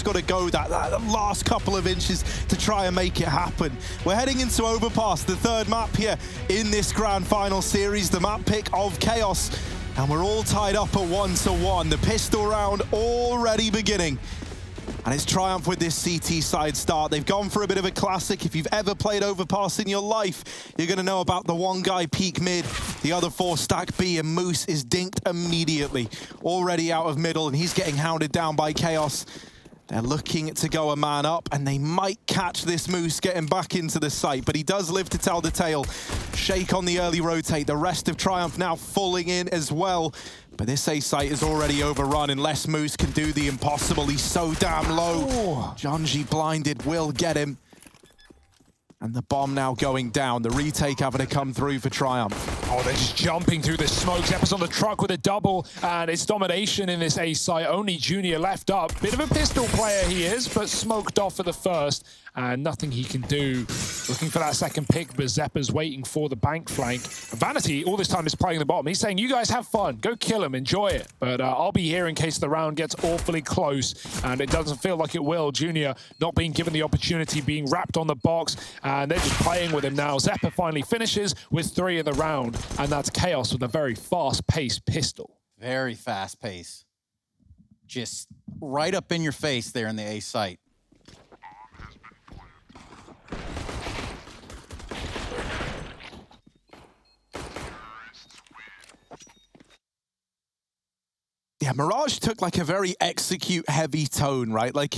got to go that last couple of inches to try and make it happen. We're heading into Overpass, the third map here in this grand final series, the map pick of Chaos. And we're all tied up at 1-1. The pistol round already beginning. And it's Triumph with this CT side start. They've gone for a bit of a classic. If you've ever played Overpass in your life, you're going to know about the one guy peak mid, the other four stack B, and Moose is dinked immediately. Already out of middle, and he's getting hounded down by Chaos. They're looking to go a man up, and they might catch this Moose getting back into the site, but he does live to tell the tale. Shake on the early rotate. The rest of Triumph now falling in as well. But this A site is already overrun unless Moose can do the impossible. He's so damn low. Junji blinded will get him. And the bomb now going down. The retake having to come through for Triumph. Oh, they're just jumping through the smoke. Zepp's on the truck with a double, and it's domination in this A site. Only Junior left up. Bit of a pistol player he is, but smoked off for the first, and nothing he can do. Looking for that second pick, but Zeppa's waiting for the bank flank. Vanity all this time is playing the bottom. He's saying, you guys have fun. Go kill him. Enjoy it. But I'll be here in case the round gets awfully close, and it doesn't feel like it will. Junior not being given the opportunity, being wrapped on the box, and they're just playing with him now. Zeppa finally finishes with 3 in the round, and that's Chaos with a very fast-paced pistol. Very fast pace. Just right up in your face there in the A site. Yeah, Mirage took like a very execute heavy tone, right? Like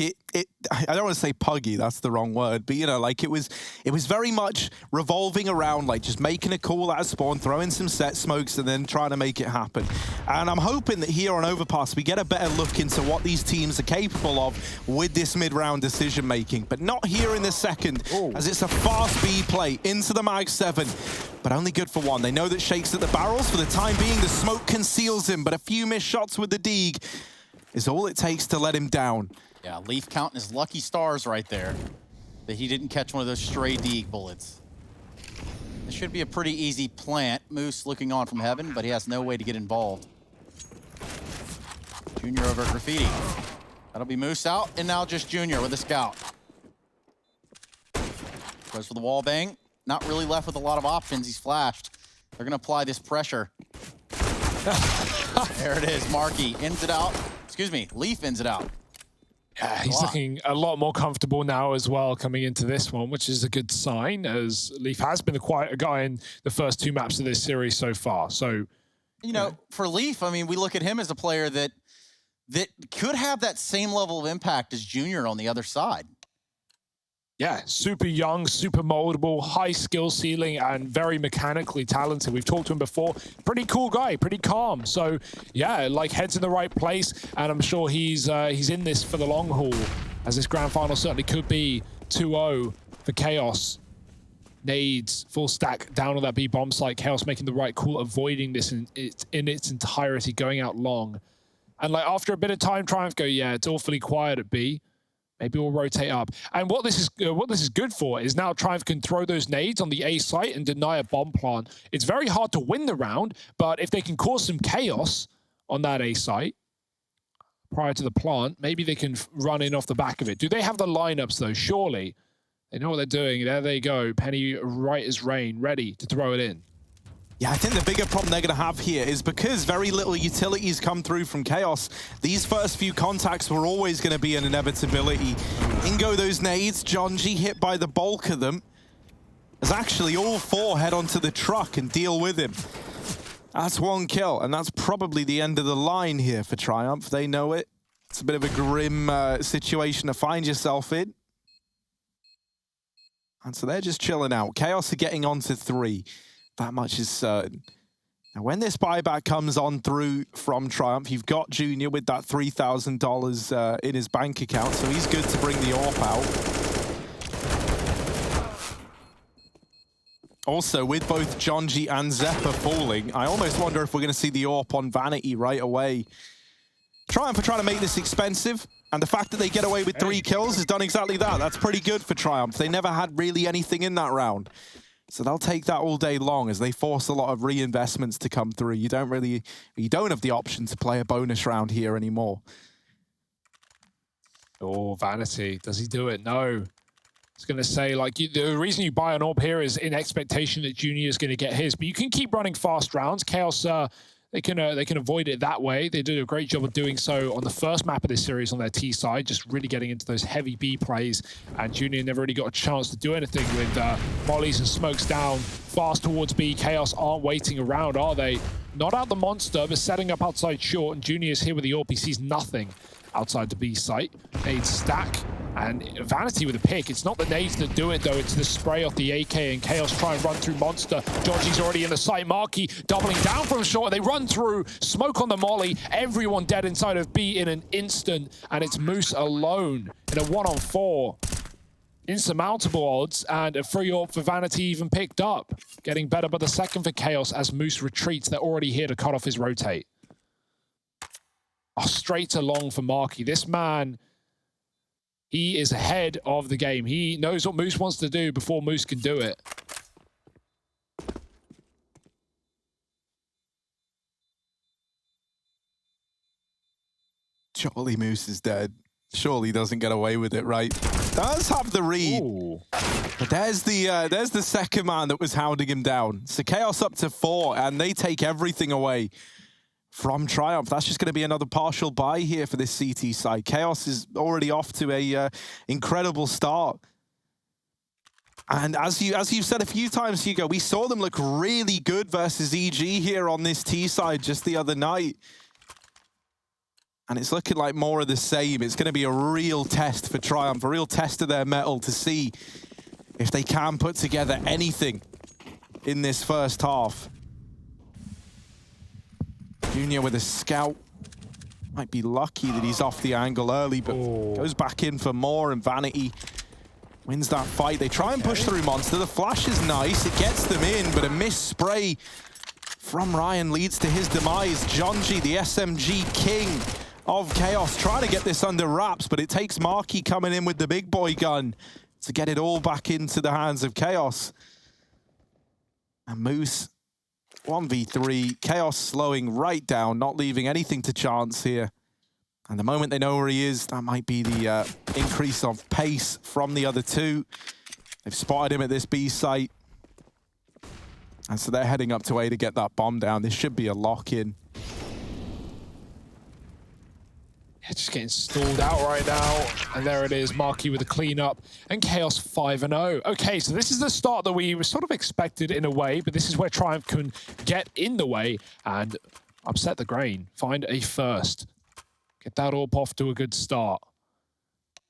I don't want to say puggy, that's the wrong word, but you know, like it was very much revolving around like just making a call out of spawn, throwing some set smokes and then trying to make it happen. And I'm hoping that here on Overpass we get a better look into what these teams are capable of with this mid-round decision making, but not here in the second. As it's a fast B play into the Mag 7, but only good for one. They know that Shake's at the barrels. For the time being, the smoke conceals him, but a few missed shots with the Deeg is all it takes to let him down. Yeah, Leaf counting his lucky stars right there that he didn't catch one of those stray Deeg bullets. This should be a pretty easy plant. Moose looking on from heaven, but he has no way to get involved. Junior over Graffiti. That'll be Moose out, and now just Junior with a scout. Goes for the wall bang. Not really left with a lot of options. He's flashed. They're going to apply this pressure. There it is. Marky ends it out. Excuse me. Leaf ends it out. Yeah, he's looking a lot more comfortable now as well coming into this one, which is a good sign, as Leaf has been quite a guy in the first 2 maps of this series so far. So, you know, for Leaf, I mean, we look at him as a player that could have that same level of impact as Junior on the other side. Yeah, super young, super moldable, high skill ceiling, and very mechanically talented. We've talked to him before. Pretty cool guy, pretty calm. So yeah, like heads in the right place, and I'm sure he's in this for the long haul, as this grand final certainly could be 2-0 for Chaos. Nades, full stack down on that B bomb site. Chaos making the right call, avoiding this in its entirety, going out long. And like after a bit of time, Triumph go, yeah, it's awfully quiet at B. Maybe we'll rotate up. And what this is good for is now Triumph can throw those nades on the A site and deny a bomb plant. It's very hard to win the round, but if they can cause some chaos on that A site prior to the plant, maybe they can run in off the back of it. Do they have the lineups though? Surely. They know what they're doing. There they go. Penny right as rain, ready to throw it in. Yeah, I think the bigger problem they're going to have here is because very little utilities come through from Chaos, these first few contacts were always going to be an inevitability. In go those nades, Junji hit by the bulk of them, as actually all 4 head onto the truck and deal with him. That's 1 kill, and that's probably the end of the line here for Triumph. They know it. It's a bit of a grim situation to find yourself in. And so they're just chilling out. Chaos are getting on to 3. That much is certain. Now, when this buyback comes on through from Triumph, you've got Junior with that $3,000 in his bank account, so he's good to bring the AWP out. Also, with both Junji and Zeppa falling, I almost wonder if we're going to see the AWP on Vanity right away. Triumph are trying to make this expensive, and the fact that they get away with 3 kills has done exactly that. That's pretty good for Triumph. They never had really anything in that round. So they'll take that all day long as they force a lot of reinvestments to come through. You don't have the option to play a bonus round here anymore. Oh, Vanity. Does he do it? No. I was going to say, like, the reason you buy an AWP here is in expectation that Junior is going to get his. But you can keep running fast rounds. Chaos, they can avoid it that way. They did a great job of doing so on the first map of this series on their T side, just really getting into those heavy B plays. And Junior never really got a chance to do anything with mollies and smokes down fast towards B. Chaos aren't waiting around, are they? Not out the monster, but setting up outside short. And Junior's here with the AWP. He sees nothing outside the B site. Nades stack. And Vanity with a pick. It's not the nades that do it, though. It's the spray off the AK, and Chaos try and run through Monster. Georgie's already in the site. Marky doubling down from short. They run through. Smoke on the molly. Everyone dead inside of B in an instant. And it's Moose alone in a 1-on-4. Insurmountable odds, and a free AWP for Vanity even picked up. Getting better by the second for Chaos as Moose retreats. They're already here to cut off his rotate. Oh, straight along for Marky. This man... he is ahead of the game. He knows what Moose wants to do before Moose can do it. Surely Moose is dead. Surely doesn't get away with it, right? Does have the read. Ooh. But there's the second man that was hounding him down. So Chaos up to 4, and they take everything away from Triumph. That's just going to be another partial buy here for this CT side. Chaos is already off to a incredible start. And as you've said a few times, Hugo, we saw them look really good versus EG here on this T side just the other night. And it's looking like more of the same. It's going to be a real test for Triumph, a real test of their mettle to see if they can put together anything in this first half. Junior with a scout. Might be lucky that he's off the angle early, but goes back in for more, and Vanity wins that fight. They try and push through Monster. The flash is nice. It gets them in, but a missed spray from Ryan leads to his demise. Jonji, the SMG king of Chaos, trying to get this under wraps, but it takes Marky coming in with the big boy gun to get it all back into the hands of Chaos. And Moose, 1v3, Chaos slowing right down, not leaving anything to chance here. And the moment they know where he is, that might be the increase of pace from the other two. They've spotted him at this B site. And so they're heading up to A to get that bomb down. This should be a lock-in. Just getting stalled out right now. And there it is, Marky with a cleanup. And Chaos 5-0. Okay, so this is the start that we were sort of expected in a way, but this is where Triumph can get in the way and upset the grain. Find a first. Get that AWP off to a good start.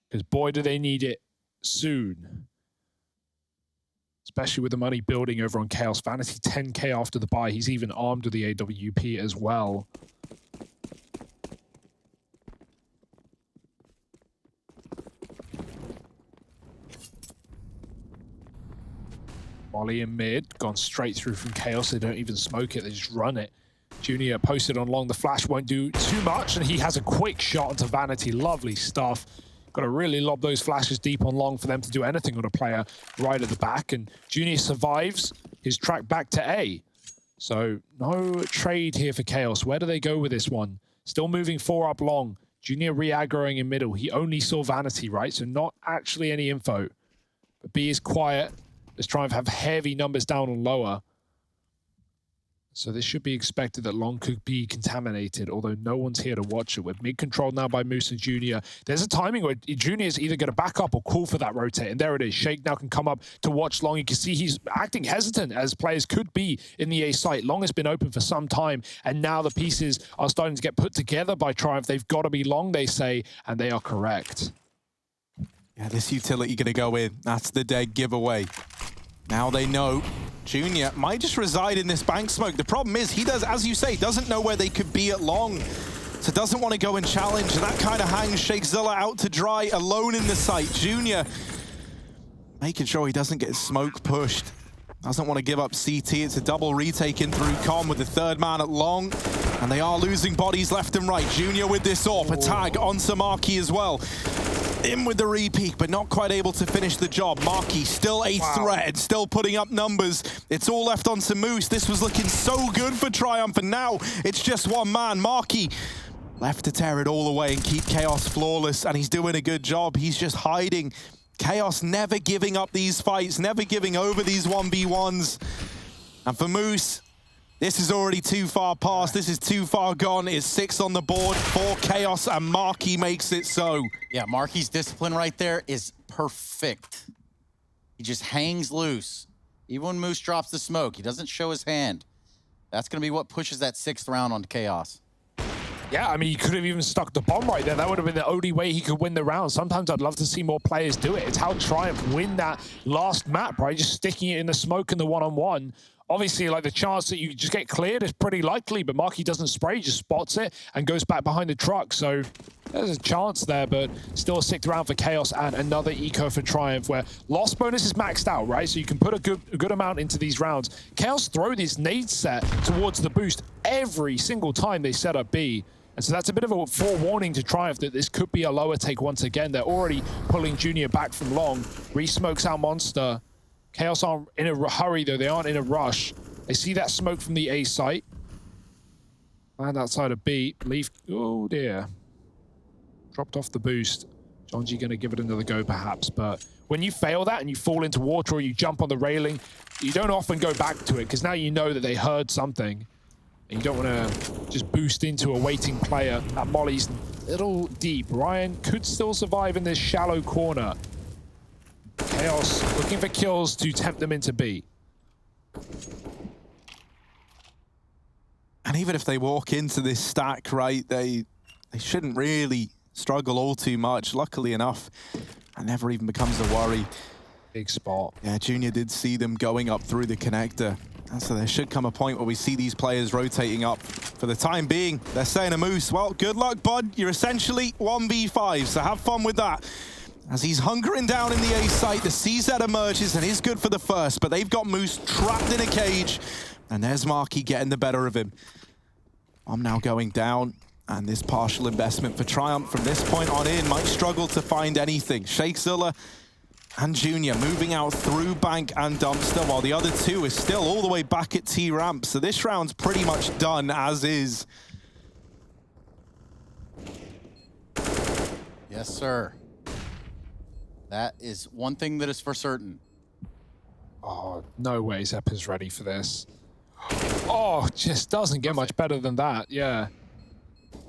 Because boy, do they need it soon. Especially with the money building over on Chaos. Vanity 10k after the buy. He's even armed with the AWP as well. Molly in mid, gone straight through from Chaos. They don't even smoke it, they just run it. Junior posted on long, the flash won't do too much, and he has a quick shot onto Vanity. Lovely stuff. Got to really lob those flashes deep on long for them to do anything on a player right at the back, and Junior survives his track back to A. So no trade here for Chaos. Where do they go with this one? Still moving 4 up long. Junior re-aggroing in middle. He only saw Vanity, right? So not actually any info. But B is quiet. Let's try and have heavy numbers down on lower. So this should be expected that long could be contaminated, although no one's here to watch it. With mid controlled now by Moose and Junior. There's a timing where Junior is either going to back up or call for that rotate. And there it is. Shake now can come up to watch long. You can see he's acting hesitant as players could be in the A site. Long has been open for some time. And now the pieces are starting to get put together by Triumph. They've got to be long, they say, and they are correct. Yeah, this utility going to go in. That's the dead giveaway. Now they know Junior might just reside in this bank smoke. The problem is he does, as you say, doesn't know where they could be at long. So doesn't want to go and challenge. And that kind of hangs Shakezilla out to dry, alone in the site. Junior making sure he doesn't get smoke pushed. Doesn't want to give up CT. It's a double retake in through com with the third man at long. And they are losing bodies left and right. Junior with this AWP. A tag on Samaki as well. In with the re-peek, but not quite able to finish the job. Marky still a threat, still putting up numbers. It's all left on to Moose. This was looking so good for Triumph, and now it's just one man. Marky left to tear it all away and keep Chaos flawless, and he's doing a good job. He's just hiding. Chaos never giving up these fights, never giving over these 1v1s. And for Moose, this is already too far past. This is too far gone. It's 6 on the board for Chaos, and Marky makes it so. Yeah, Marky's discipline right there is perfect. He just hangs loose. Even when Moose drops the smoke, he doesn't show his hand. That's going to be what pushes that 6th round on Chaos. Yeah, I mean, he could have even stuck the bomb right there. That would have been the only way he could win the round. Sometimes I'd love to see more players do it. It's how Triumph win that last map, right? Just sticking it in the smoke in the one-on-one. Obviously, like, the chance that you just get cleared is pretty likely, but Marky doesn't spray, he just spots it and goes back behind the truck. So there's a chance there, but still a 6th round for Chaos and another eco for Triumph, where loss bonus is maxed out, right? So you can put a good amount into these rounds. Chaos throw this nade set towards the boost every single time they set up B. And so that's a bit of a forewarning to Triumph that this could be a lower take once again. They're already pulling Junior back from long. Re-smokes out Monster. Chaos aren't in a hurry, though. They aren't in a rush. They see that smoke from the A site. And outside of B. Leaf, oh dear. Dropped off the boost. Jonji going to give it another go, perhaps. But when you fail that and you fall into water or you jump on the railing, you don't often go back to it, because now you know that they heard something. And you don't want to just boost into a waiting player. That molly's a little deep. Ryan could still survive in this shallow corner. Chaos looking for kills to tempt them into B. And even if they walk into this stack, right, they shouldn't really struggle all too much. Luckily enough, it never even becomes a worry. Big spot. Yeah, Junior did see them going up through the connector. And so there should come a point where we see these players rotating up. For the time being, they're saying to Moose, well, good luck, bud. You're essentially 1v5, so have fun with that. As he's hunkering down in the A site, the CZ emerges and is good for the first, but they've got Moose trapped in a cage. And there's Marky getting the better of him. I'm now going down, and this partial investment for Triumph from this point on in might struggle to find anything. Shakezilla and Junior moving out through Bank and Dumpster, while the other two is still all the way back at T-Ramp. So this round's pretty much done as is. Yes, sir. That is one thing that is for certain. Oh, no way Zepp is ready for this. Oh, just doesn't get much better than that, yeah.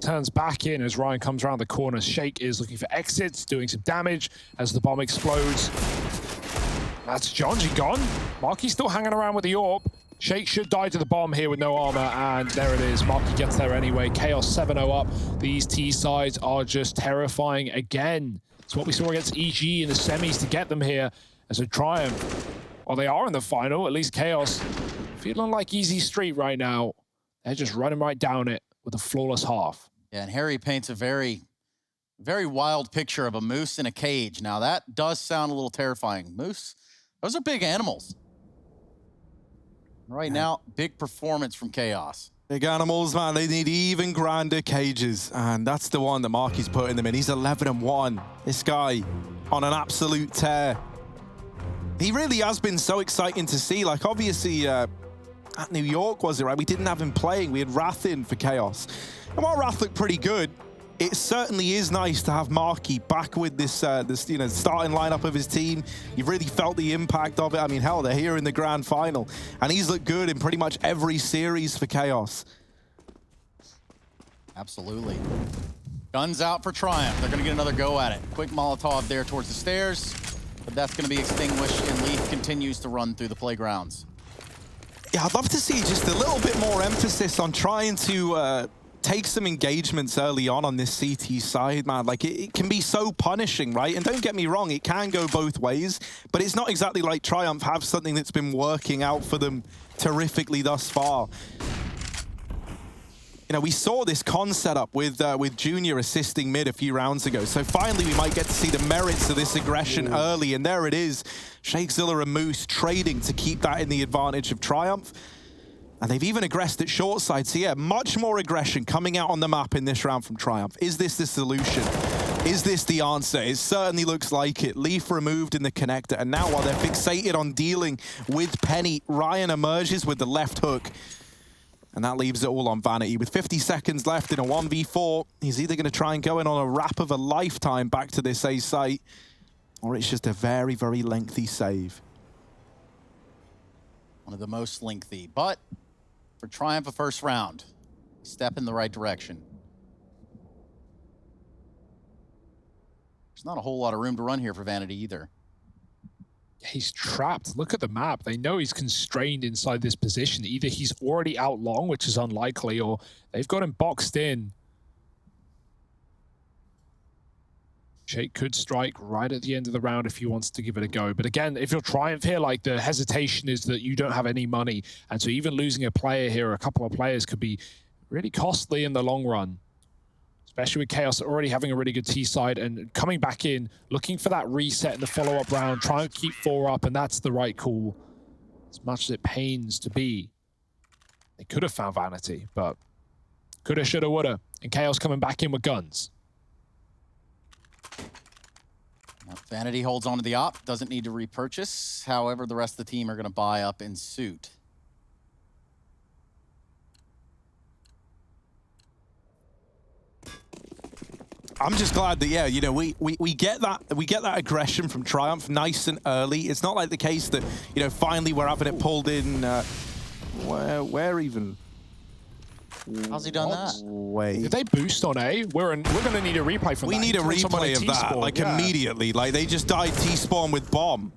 Turns back in as Ryan comes around the corner. Shake is looking for exits, doing some damage as the bomb explodes. That's Jonji gone. Marky's still hanging around with the AWP. Shake should die to the bomb here with no armor, and there it is. Marky gets there anyway. Chaos 7-0 up. These T-sides are just terrifying again. It's what we saw against EG in the semis to get them here as a Triumph. Well, they are in the final, at least Chaos. Feeling like easy street right now. They're just running right down it with a flawless half. Yeah, and Harry paints a very, very wild picture of a moose in a cage. Now, that does sound a little terrifying. Moose, those are big animals. Right now, big performance from Chaos. Big animals, man, they need even grander cages. And that's the one that Marky's putting them in. He's 11-1. This guy on an absolute tear. He really has been so exciting to see. Like, obviously, at New York, was it, right? We didn't have him playing. We had Wrath in for Chaos. And while Wrath looked pretty good, it certainly is nice to have Marky back with this, starting lineup of his team. You've really felt the impact of it. I mean, hell, they're here in the grand final. And he's looked good in pretty much every series for Chaos. Absolutely. Guns out for Triumph. They're going to get another go at it. Quick Molotov there towards the stairs. But that's going to be extinguished, and Leaf continues to run through the playgrounds. Yeah, I'd love to see just a little bit more emphasis on trying to take some engagements early on this CT side, man. Like, it can be so punishing, right? And don't get me wrong, it can go both ways, but it's not exactly like Triumph have something that's been working out for them terrifically thus far. You know, we saw this con setup with Junior assisting mid a few rounds ago, so finally we might get to see the merits of this aggression early, and there it is. Shakezilla and Moose trading to keep that in the advantage of Triumph. And they've even aggressed at short side, so yeah, much more aggression coming out on the map in this round from Triumph. Is this the solution? Is this the answer? It certainly looks like it. Leaf removed in the connector, and now while they're fixated on dealing with Penny, Ryan emerges with the left hook. And that leaves it all on Vanity. With 50 seconds left in a 1v4, he's either going to try and go in on a wrap of a lifetime back to this A site, or it's just a very, very lengthy save. One of the most lengthy, but for Triumph, a first round. Step in the right direction. There's not a whole lot of room to run here for Vanity either. He's trapped. Look at the map. They know he's constrained inside this position. Either he's already out long, which is unlikely, or they've got him boxed in. Shake could strike right at the end of the round if he wants to give it a go. But again, if you're Triumph here, like, the hesitation is that you don't have any money. And so even losing a player here, a couple of players, could be really costly in the long run. Especially with Chaos already having a really good T side and coming back in, looking for that reset in the follow-up round, trying to keep 4 up, and that's the right call. As much as it pains to be. They could have found Vanity, but coulda, shoulda, woulda. And Chaos coming back in with guns. Vanity holds on to the op, doesn't need to repurchase. However, the rest of the team are going to buy up in suit. I'm just glad that, yeah, you know, we get that aggression from Triumph nice and early. It's not like the case that, you know, finally we're having it pulled in. Where even? How's he done that? Wait. Did they boost on A? We're going to need a replay from that. We need a replay of that, like, immediately. Like, they just died T-spawn with bomb.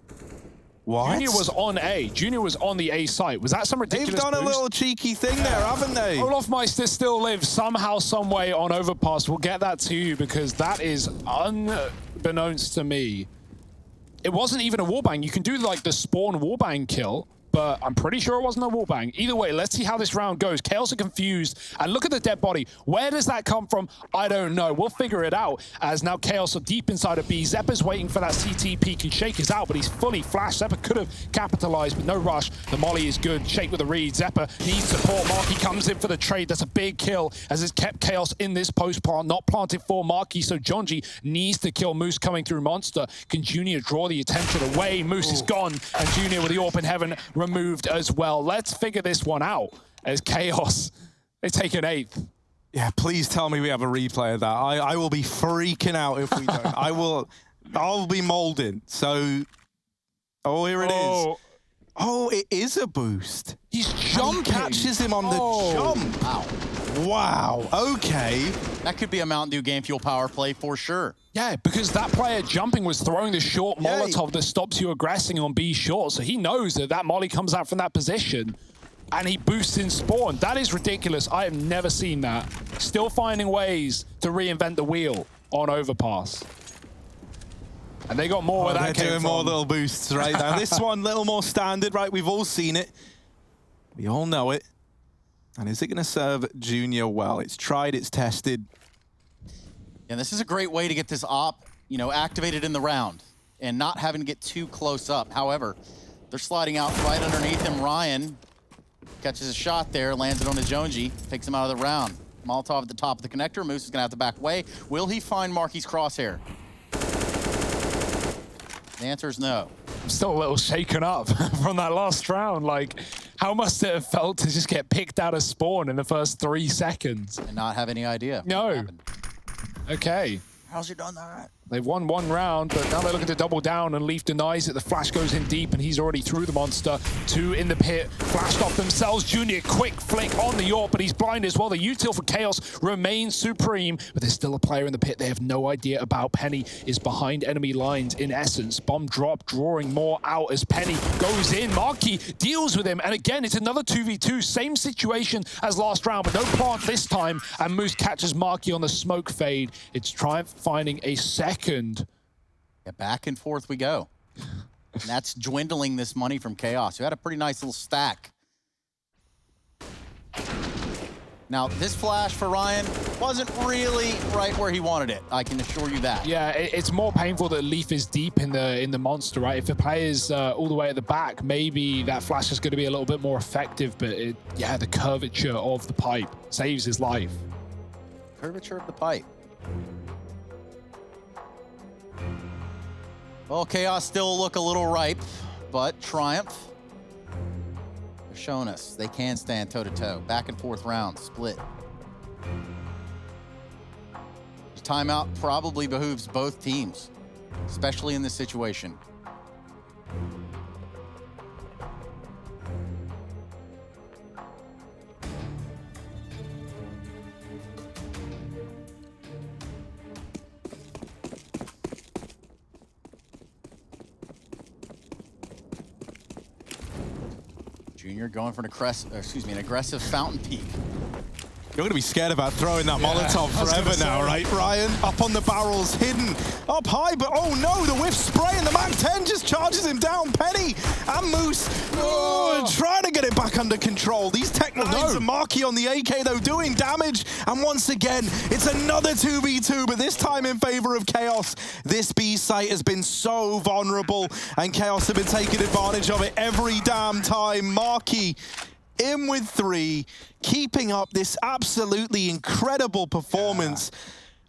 What? Junior was on A. Junior was on the A site. Was that some ridiculous They've done boost? a little cheeky thing there, haven't they? Olofmeister still lives somehow, some way on Overpass. We'll get that to you because that is unbeknownst to me. It wasn't even a wallbang. You can do like the spawn wallbang kill, but I'm pretty sure it wasn't a wallbang. Either way, let's see how this round goes. Chaos are confused, and look at the dead body. Where does that come from? I don't know. We'll figure it out, as now Chaos are deep inside of B. Zeppa's waiting for that CT peek, and Shake is out, but he's fully flashed. Zeppa could have capitalized, but no rush. The molly is good. Shake with the read. Zeppa needs support. Marky comes in for the trade. That's a big kill, as it's kept Chaos in this post plant, not planted for Marky, so Jonji needs to kill Moose coming through Monster. Can Junior draw the attention away? Moose is gone, and Junior with the AWP in heaven removed as well. Let's figure this one out as Chaos, they take an 8th. Yeah, please tell me we have a replay of that. I will be freaking out if we don't. I'll be molding. So, oh, here it is. Oh, it is a boost. He's jumping. He catches him on the jump. Wow. Wow, okay. That could be a Mountain Dew game fuel power play for sure. Yeah, because that player jumping was throwing the short Molotov that stops you aggressing on B short, so he knows that that molly comes out from that position, and he boosts in spawn. That is ridiculous. I have never seen that. Still finding ways to reinvent the wheel on Overpass. And they got more where that came from. They're doing more little boosts right now. This one, a little more standard, right? We've all seen it. We all know it. And is it going to serve Junior well? It's tried, it's tested. And this is a great way to get this op, you know, activated in the round and not having to get too close up. However, they're sliding out right underneath him. Ryan catches a shot there, lands it on to Jonji, takes him out of the round. Molotov at the top of the connector. Moose is going to have to back away. Will he find Marky's crosshair? The answer is no. I'm still a little shaken up from that last round. Like, how must it have felt to just get picked out of spawn in the first 3 seconds? And not have any idea. No. Okay. How's he done that? They've won 1 round, but now they're looking to double down, and Leaf denies it. The flash goes in deep, and he's already through the monster. 2 in the pit, flashed off themselves. Junior, quick flick on the AWP, but he's blind as well. The util for Chaos remains supreme, but there's still a player in the pit they have no idea about. Penny is behind enemy lines, in essence. Bomb drop, drawing more out as Penny goes in. Marky deals with him, and again, it's another 2v2. Same situation as last round, but no plant this time, and Moose catches Marky on the smoke fade. It's Triumph finding a second. Yeah, back and forth we go. And that's dwindling this money from Chaos, who had a pretty nice little stack. Now, this flash for Ryan wasn't really right where he wanted it. I can assure you that. Yeah, it's more painful that Leaf is deep in the monster, right? If the player's all the way at the back, maybe that flash is going to be a little bit more effective, but yeah, the curvature of the pipe saves his life. Curvature of the pipe. Well, Chaos still look a little ripe, but Triumph They're showing us they can stand toe-to-toe. Back and forth rounds, split. Timeout probably behooves both teams, especially in this situation. Junior going for an aggressive fountain peak. You're going to be scared about throwing that Molotov forever now, right, Ryan? Up on the barrels, hidden, up high, but oh no, the whiff spray and the MAC-10 just charges him down. Penny and Moose trying to get it back under control. These Tech 9s and Marky on the AK, though, doing damage. And once again, it's another 2v2, but this time in favor of Chaos. This B site has been so vulnerable, and Chaos have been taking advantage of it every damn time. Marky in with 3, keeping up this absolutely incredible performance.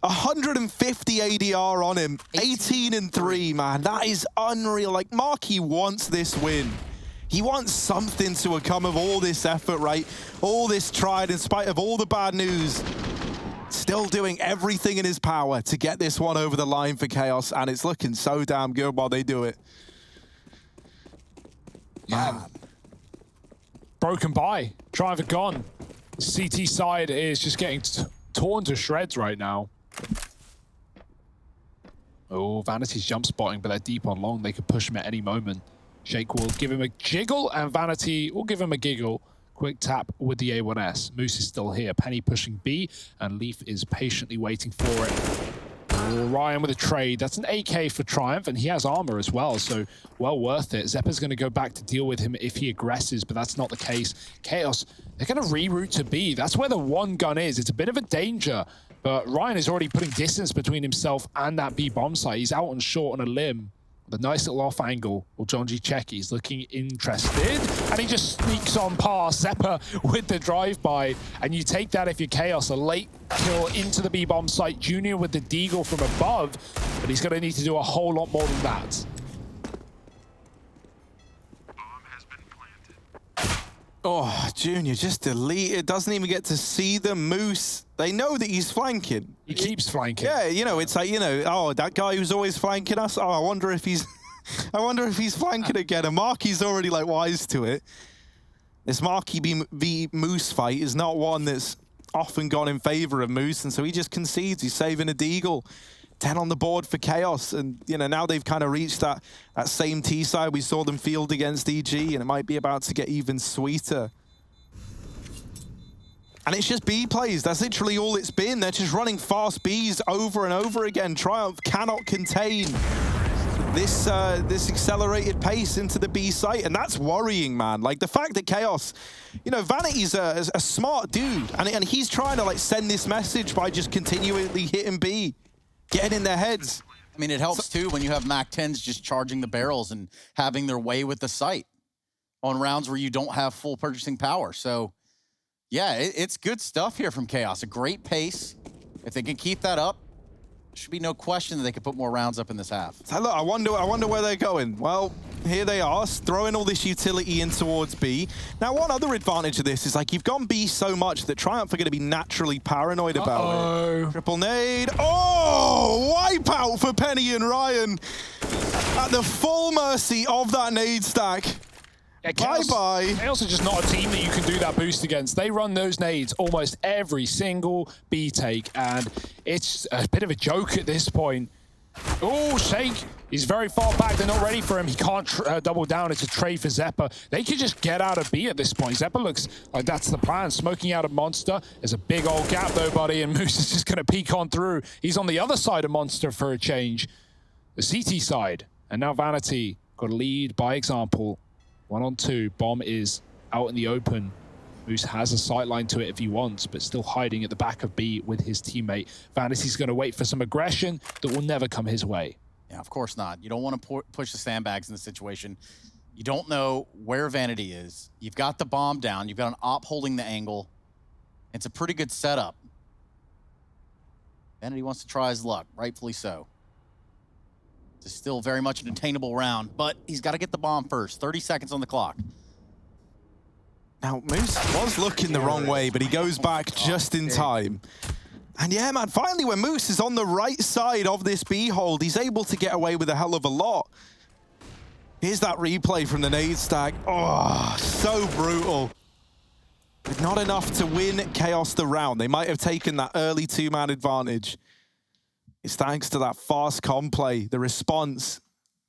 150 ADR on him, 18 and 3, man. That is unreal. Like, Marky wants this win. He wants something to come of all this effort, right? All this tried in spite of all the bad news. Still doing everything in his power to get this one over the line for Chaos, and it's looking so damn good while they do it. Yeah. Broken by, driver gone. CT side is just getting torn to shreds right now. Oh, Vanity's jump spotting, but they're deep on long. They could push him at any moment. Shake will give him a jiggle, and Vanity will give him a giggle. Quick tap with the A1S. Moose is still here. Penny pushing B, and Leaf is patiently waiting for it. Oh, Ryan with a trade. That's an AK for Triumph, and he has armor as well, so well worth it. Zeppa's going to go back to deal with him if he aggresses, but that's not the case. Chaos, they're going to reroute to B. That's where the one gun is. It's a bit of a danger, but Ryan is already putting distance between himself and that B bomb site. He's out on short on a limb. The nice little off angle. Well, Jonji Checky's looking interested, and he just sneaks on past Zeppa with the drive-by. And you take that if you're Chaos, a late kill into the B-bomb site. Junior with the deagle from above, but he's going to need to do a whole lot more than that. Oh, Junior just deleted. Doesn't even get to see the Moose. They know that he's flanking. He keeps flanking. Yeah, you know, it's like, you know, oh, that guy who's always flanking us. Oh, I wonder if he's flanking again. And Marky's already like wise to it. This Marky v Moose fight is not one that's often gone in favor of Moose, and so he just concedes. He's saving a deagle. 10 on the board for Chaos, and you know, now they've kind of reached that same T side we saw them field against EG, and it might be about to get even sweeter. And it's just B plays. That's literally all it's been. They're just running fast Bs over and over again. Triumph cannot contain this accelerated pace into the B site, and that's worrying, man. Like the fact that Chaos, you know, Vanity's a smart dude, and he's trying to like send this message by just continually hitting B. Getting in their heads. I mean, it helps too when you have MAC-10s just charging the barrels and having their way with the sight on rounds where you don't have full purchasing power. So, yeah, it's good stuff here from Chaos. A great pace. If they can keep that up, there should be no question that they could put more rounds up in this half. So look, I wonder where they're going. Well, here they are, throwing all this utility in towards B. Now, one other advantage of this is like you've gone B so much that Triumph are going to be naturally paranoid about it. Triple nade. Oh, wipeout for Penny and Ryan at the full mercy of that nade stack. Yeah, Bye-bye. Chaos are just not a team that you can do that boost against. They run those nades almost every single B take, and it's a bit of a joke at this point. Oh, Shake. He's very far back. They're not ready for him. He can't double down. It's a trade for Zeppa. They could just get out of B at this point. Zeppa looks like that's the plan. Smoking out of Monster. There's a big old gap, though, buddy, and Moose is just going to peek on through. He's on the other side of Monster for a change. The CT side. And now Vanity got a lead by example. 1-on-2. Bomb is out in the open. Moose has a sight line to it if he wants, but still hiding at the back of B with his teammate. Vanity's going to wait for some aggression that will never come his way. Yeah, of course not. You don't want to push the sandbags in this situation. You don't know where Vanity is. You've got the bomb down. You've got an op holding the angle. It's a pretty good setup. Vanity wants to try his luck, rightfully so. It's still very much an attainable round, but he's got to get the bomb first. 30 seconds on the clock. Now, Moose was looking the wrong way, but he goes back just in time. And yeah, man, finally when Moose is on the right side of this B hold, he's able to get away with a hell of a lot. Here's that replay from the nade stack. Oh, so brutal. But not enough to win Chaos the round. They might have taken that early two-man advantage. It's thanks to that fast com play, the response,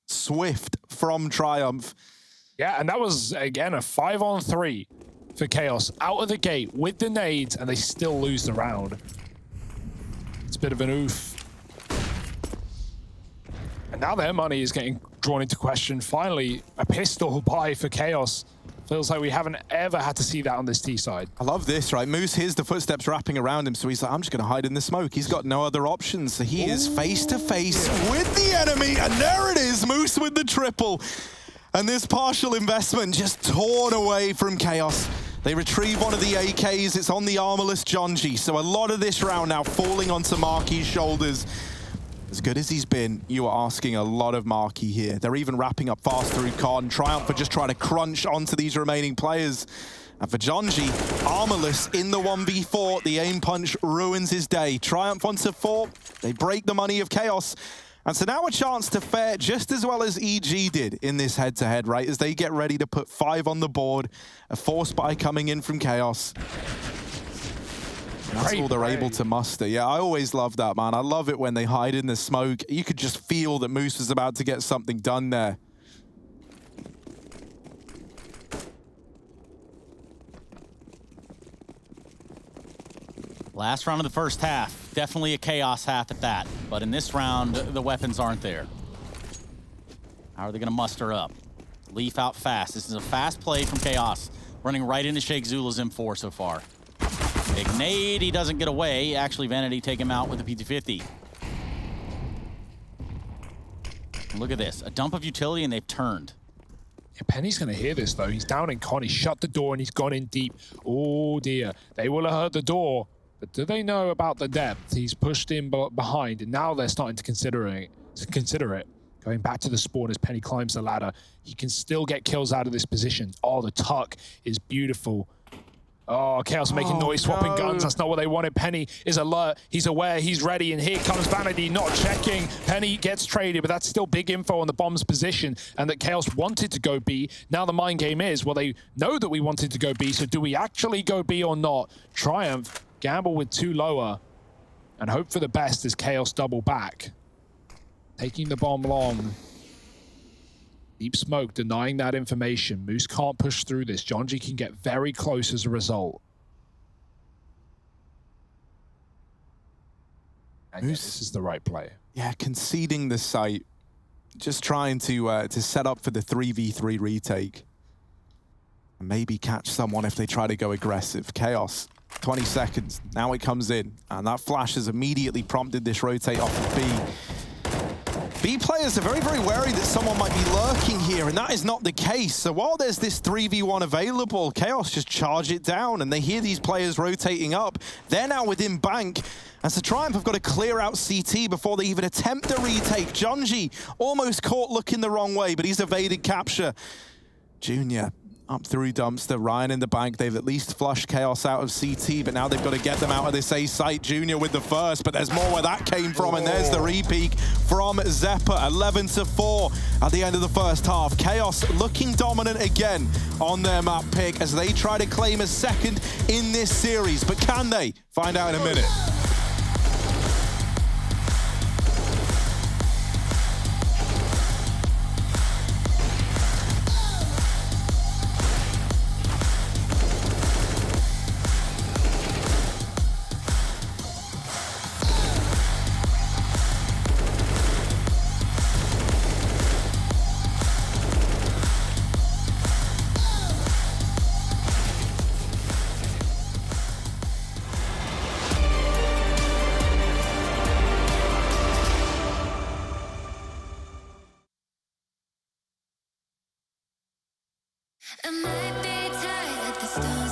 swift from Triumph. Yeah, and that was, again, a 5-on-3 for Chaos out of the gate with the nades, and they still lose the round. It's a bit of an oof. And now their money is getting drawn into question. Finally, a pistol buy for Chaos. Feels like we haven't ever had to see that on this T side. I love this, right? Moose hears the footsteps wrapping around him, so he's like, I'm just going to hide in the smoke. He's got no other options. So he is face to face with the enemy, and there it is, Moose with the triple. And this partial investment just torn away from Chaos. They retrieve one of the AKs. It's on the armorless Jonji. So a lot of this round now falling onto Marky's shoulders. As good as he's been, you are asking a lot of Marky here. They're even wrapping up fast through Con. Triumph are just trying to crunch onto these remaining players. And for Jonji, armorless in the 1v4, the aim punch ruins his day. Triumph onto 4, they break the money of Chaos. And so now a chance to fare just as well as EG did in this head-to-head, right? As they get ready to put 5 on the board. A force buy coming in from Chaos. That's all they're able to muster. Yeah, I always love that, man. I love it when they hide in the smoke. You could just feel that Moose was about to get something done there. Last round of the first half. Definitely a Chaos half at that. But in this round, the weapons aren't there. How are they going to muster up? Leaf out fast. This is a fast play from Chaos. Running right into Sheikh Zula's M4 so far. Big nade, he doesn't get away. Actually, Vanity take him out with the PT-50. Look at this, a dump of utility and they've turned. Yeah, Penny's going to hear this though. He's down in Con, he shut the door and he's gone in deep. Oh dear, they will have heard the door, but do they know about the depth? He's pushed in behind and now they're starting to consider it. Going back to the spawn as Penny climbs the ladder. He can still get kills out of this position. Oh, the tuck is beautiful. Oh, Chaos making noise, swapping guns. That's not what they wanted. Penny is alert. He's aware. He's ready. And here comes Vanity, not checking. Penny gets traded, but that's still big info on the bomb's position and that Chaos wanted to go B. Now the mind game is, well, they know that we wanted to go B, so do we actually go B or not? Triumph, gamble with 2 lower and hope for the best as Chaos double back. Taking the bomb long. Deep smoke, denying that information. Moose can't push through this. Jonji can get very close as a result. And Moose, this is the right play. Yeah, conceding the site. Just trying to set up for the 3v3 retake. And maybe catch someone if they try to go aggressive. Chaos, 20 seconds. Now it comes in. And that flash has immediately prompted this rotate off of B. B players are very, very wary that someone might be lurking here, and that is not the case. So while there's this 3v1 available, Chaos just charge it down, and they hear these players rotating up. They're now within bank, and so Triumph have got to clear out CT before they even attempt a retake. Jonji almost caught looking the wrong way, but he's evaded capture. Junior up through dumpster, Ryan in the bank. They've at least flushed Chaos out of CT, but now they've got to get them out of this A site. Junior with the first, but there's more where that came from, and there's the repeak from Zeppa. 11-4 at the end of the first half. Chaos looking dominant again on their map pick as they try to claim a second in this series, but can they? Find out in a minute. I might be tired at the start.